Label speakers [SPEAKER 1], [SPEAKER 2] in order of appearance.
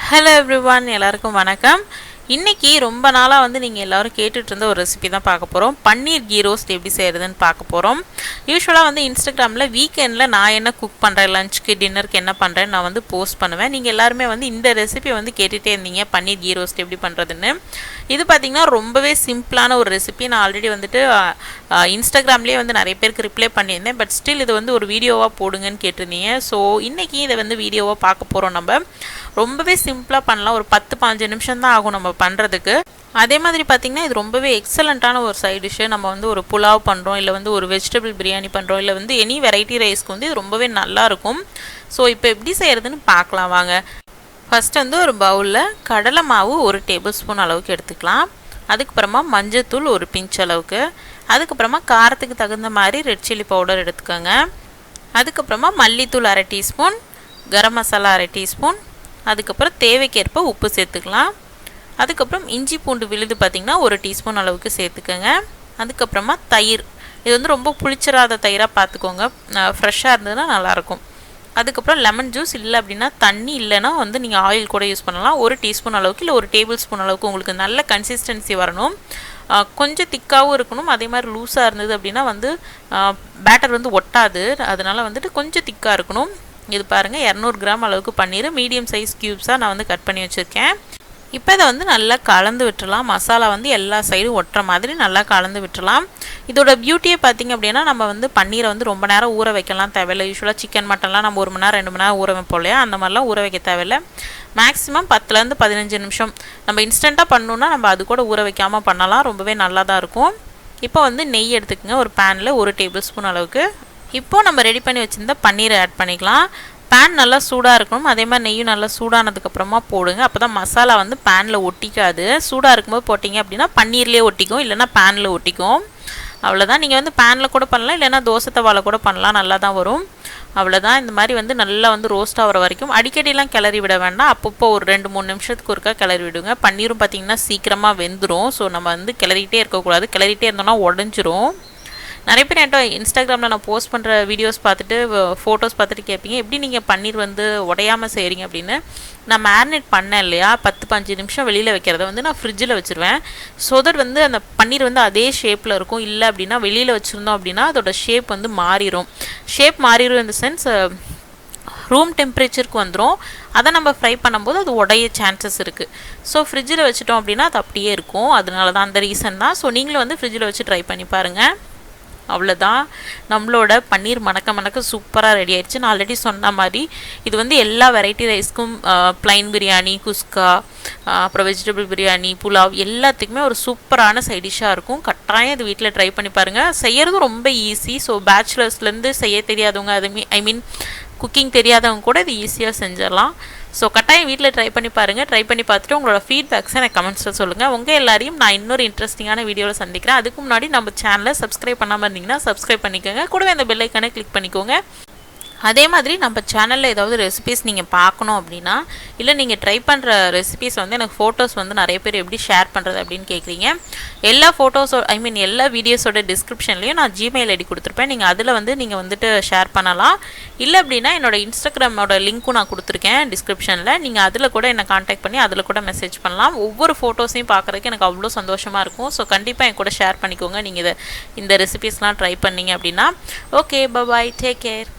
[SPEAKER 1] Hello everyone, எல்லாருக்கும் வணக்கம். இன்னைக்கு ரொம்ப நாளா நீங்க எல்லாரும் கேட்டுட்டு இருந்த ஒரு ரெசிபி தான் பார்க்க போறோம். பன்னீர் கீ ரோஸ்ட் எப்படி செய்யறதுன்னு பார்க்க போறோம். யூசுவலா இன்ஸ்டாகிராம்ல வீக்கெண்ட்ல நான் என்ன குக் பண்றேன், லஞ்ச்க்கு டின்னருக்கு என்ன பண்றேன் நான் போஸ்ட் பண்ணுவேன். நீங்க எல்லாரும் இந்த ரெசிபி கேட்டுட்டே இருந்தீங்க பன்னீர் கீ ரோஸ்ட் எப்படி பண்றதுன்னு. இது பாத்தீங்கன்னா ரொம்பவே சிம்பிளான ஒரு ரெசிபி. நான் ஆல்ரெடி இன்ஸ்டாகிராம்லயே நிறைய பேருக்கு ரிப்ளை பண்ணியிருந்தேன். பட் ஸ்டில் இது ஒரு வீடியோவா போடுங்கன்னு கேட்டிருந்தீங்க. ஸோ இன்னைக்கு இதை வீடியோவா பார்க்க போறோம். நம்ம ரொம்பவே சிம்பிளா பண்ணலாம். ஒரு 10-15 நிமிஷம் தான் ஆகும் நம்ம பண்றதுக்கு. அதே மாதிரி பாத்தீங்கன்னா இது ரொம்பவே எக்ஸலண்டான ஒரு சைட் டிஷ். நம்ம ஒரு புலாவ் பண்றோம், இல்ல ஒரு வெஜிடபிள் பிரியாணி பண்றோம், இல்ல எனி வெரைட்டி ரைஸ்க்கு இது ரொம்பவே நல்லா இருக்கும். ஸோ இப்போ எப்படி செய்யறதுன்னு பார்க்கலாம் வாங்க. ஃபர்ஸ்ட் ஒரு பவுல்ல கடலை மாவு 1 டேபிள் ஸ்பூன் அளவுக்கு எடுத்துக்கலாம். அதுக்கப்புறமா மஞ்சத்தூள் ஒரு பிஞ்ச் அளவுக்கு, அதுக்கப்புறமா காரத்துக்கு தகுந்த மாதிரி ரெட் சில்லி பவுடர் எடுத்துக்கோங்க. அதுக்கப்புறமா மல்லித்தூள் 1/2 டீஸ்பூன், கரம் மசாலா 1/2 டீஸ்பூன், அதுக்கப்புறம் தேவைக்கேற்ப உப்பு சேர்த்துக்கலாம். அதுக்கப்புறம் இஞ்சி பூண்டு விழுது பார்த்திங்கன்னா 1 டீஸ்பூன் அளவுக்கு சேர்த்துக்கோங்க. அதுக்கப்புறமா தயிர், இது ரொம்ப புளிச்சிராத தயிராக பார்த்துக்கோங்க, ஃப்ரெஷ்ஷாக இருந்ததுன்னா நல்லாயிருக்கும். அதுக்கப்புறம் லெமன் ஜூஸ், இல்லை அப்படின்னா தண்ணி, இல்லைன்னா நீங்கள் ஆயில் கூட யூஸ் பண்ணலாம். 1 டீஸ்பூன் அளவுக்கு இல்லை 1 டேபிள் ஸ்பூன் அளவுக்கு உங்களுக்கு நல்ல கன்சிஸ்டன்சி வரணும். கொஞ்சம் திக்காகவும் இருக்கணும். அதே மாதிரி லூஸாக இருந்தது அப்படின்னா பேட்டர் ஒட்டாது. அதனால் கொஞ்சம் திக்காக இருக்கணும். இது பாருங்கள், 200 கிராம் அளவுக்கு பன்னீர் மீடியம் சைஸ் க்யூப்ஸாக நான் கட் பண்ணி வச்சுருக்கேன். இப்போ இதை நல்லா கலந்து விட்டுறலாம். மசாலா எல்லா சைடும் ஒட்டுற மாதிரி நல்லா கலந்து விட்டுறலாம். இதோட பியூட்டியை பார்த்திங்க அப்படின்னா நம்ம பன்னீரை ரொம்ப நேரம் ஊற வைக்கலாம் தேவையில்லை. யூஸ்வலாக சிக்கன் மட்டன்லாம் நம்ம 1 மணி நேரம் 2 மணி நேரம் ஊற வைப்போம் இல்லையா, அந்த மாதிரிலாம் ஊற வைக்க தேவையில்லை. மேக்ஸிமம் 10லேருந்து 15 நிமிஷம். நம்ம இன்ஸ்டண்ட்டாக பண்ணணுன்னா நம்ம அது கூட ஊற வைக்காமல் பண்ணலாம், ரொம்பவே நல்லா தான் இருக்கும். இப்போ நெய் எடுத்துக்கோங்க. ஒரு பேனில் 1 டேபிள் ஸ்பூன் அளவுக்கு. இப்போது நம்ம ரெடி பண்ணி வச்சுருந்த பன்னீரை ஆட் பண்ணிக்கலாம். பேன் நல்லா சூடாக இருக்கணும். அதே மாதிரி நெய்யும் நல்லா சூடானதுக்கப்புறமா போடுங்க. அப்போ தான் மசாலா பேனில் ஒட்டிக்காது. சூடாக இருக்கும்போது போட்டிங்க அப்படின்னா பன்னீர்லேயே ஒட்டிக்கும், இல்லைன்னா பேனில் ஒட்டிக்கும். அவ்வளோதான். நீங்கள் பேனில் கூட பண்ணலாம், இல்லைன்னா தோசை தவாவில் கூட பண்ணலாம், நல்லா தான் வரும். அவ்வளோதான். இந்த மாதிரி நல்லா ரோஸ்ட் ஆகிற வரைக்கும் அடிக்கடிலாம் கிளறி விட வேண்டாம். அப்பப்போ ஒரு 2-3 நிமிஷத்துக்கு ஒருக்கா கிளறி விடுங்க. பன்னீரும் பார்த்திங்கன்னா சீக்கிரமாக வெந்துடும். ஸோ நம்ம கிளறிட்டே இருக்கக்கூடாது. கிளறிட்டே இருந்தோம்னா உடஞ்சிரும். நிறைய பேர் என்கிட்ட இன்ஸ்டாகிராமில் நான் போஸ்ட் பண்ணுற வீடியோஸ் பார்த்துட்டு, ஃபோட்டோஸ் பார்த்துட்டு கேட்பீங்க, எப்படி நீங்கள் பன்னீர் உடையாமல் செய்கிறீங்க அப்படின்னு. நான் மேரினேட் பண்ணேன் இல்லையா, 10-15 நிமிஷம் வெளியில் வைக்கிறத நான் ஃப்ரிட்ஜில் வச்சுருவேன். ஸோ தட் அந்த பன்னீர் அதே ஷேப்பில் இருக்கும். இல்லை அப்படின்னா வெளியில் வச்சுருந்தோம் அப்படின்னா அதோட ஷேப் மாறிடும். ஷேப் மாறிடும் இந்த சென்ஸ் ரூம் டெம்பரேச்சருக்கு வந்துடும். அதை நம்ம ஃப்ரை பண்ணும்போது அது உடைய சான்சஸ் இருக்குது. ஸோ ஃப்ரிட்ஜில் வச்சுட்டோம் அப்படின்னா அது அப்படியே இருக்கும். அதனால தான், அந்த ரீசன் தான். ஸோ நீங்களும் ஃப்ரிட்ஜில் வச்சு ட்ரை பண்ணி பாருங்கள். அவ்வளோதான், நம்மளோட பன்னீர் மணக்க சூப்பராக ரெடி ஆயிடுச்சு. நான் ஆல்ரெடி சொன்ன மாதிரி இது எல்லா வெரைட்டி ரைஸ்க்கும், ப்ளைன் பிரியாணி, குஸ்கா, அப்புறம் வெஜிடபிள் பிரியாணி, புலாவ் எல்லாத்துக்குமே ஒரு சூப்பரான சைட் டிஷ்ஷாக இருக்கும். கட்டாயம் இது வீட்டில் ட்ரை பண்ணி பாருங்கள். செய்யறதும் ரொம்ப ஈஸி. ஸோ பேச்சுலர்ஸ்லேருந்து செய்ய தெரியாதவங்க, ஐ மீன் குக்கிங் தெரியாதவங்க கூட இது ஈஸியாக செஞ்சிடலாம். ஸோ கட்டாயம் வீட்டில் ட்ரை பண்ணி பாருங்கள். ட்ரை பண்ணி பார்த்துட்டு உங்களோட ஃபீட்பேக்ஸை எனக்கு கமெண்ட்ஸில் சொல்லுங்கள். உங்கள் எல்லாரையும் நான் இன்னொரு இன்ட்ரெஸ்டிங்கான வீடியோவில் சந்திக்கிறேன். அதுக்கு முன்னாடி நம்ம சேனலை சப்ஸ்கிரைப் பண்ணாமல் இருந்தீங்கன்னா சப்ஸ்கிரைப் பண்ணிக்கோங்க. கூடவே அந்த பெல் ஐக்கானை கிளிக் பண்ணிக்கோங்க. அதே மாதிரி நம்ம சேனலில் ஏதாவது ரெசிபீஸ் நீங்கள் பார்க்கணும் அப்படின்னா, இல்லை நீங்கள் ட்ரை பண்ணுற ரெசிபீஸ் எனக்கு ஃபோட்டோஸ் நிறைய பேர் எப்படி ஷேர் பண்ணுறது அப்படின்னு கேட்குறீங்க. எல்லா ஃபோட்டோஸோட எல்லா வீடியோஸோட டிஸ்கிரிப்ஷன்லேயும் நான் ஜிமெயில் ஐடி கொடுத்துருப்பேன். நீங்கள் அதில் நீங்கள் ஷேர் பண்ணலாம். இல்லை அப்படின்னா என்னோட இன்ஸ்டாகிராமோட லிங்க்கும் நான் கொடுத்துருக்கேன் டிஸ்கிரிப்ஷனில். நீங்கள் அதில் கூட என்னை காண்டாக்ட் பண்ணி அதில் கூட மெசேஜ் பண்ணலாம். ஒவ்வொரு ஃபோட்டோஸையும் பார்க்குறதுக்கு எனக்கு அவ்வளோ சந்தோஷமாக இருக்கும். ஸோ கண்டிப்பாக என் கூட ஷேர் பண்ணிக்கோங்க நீங்கள் இந்த ரெசிபீஸ்லாம் ட்ரை பண்ணீங்க அப்படின்னா. Okay, bye, take care.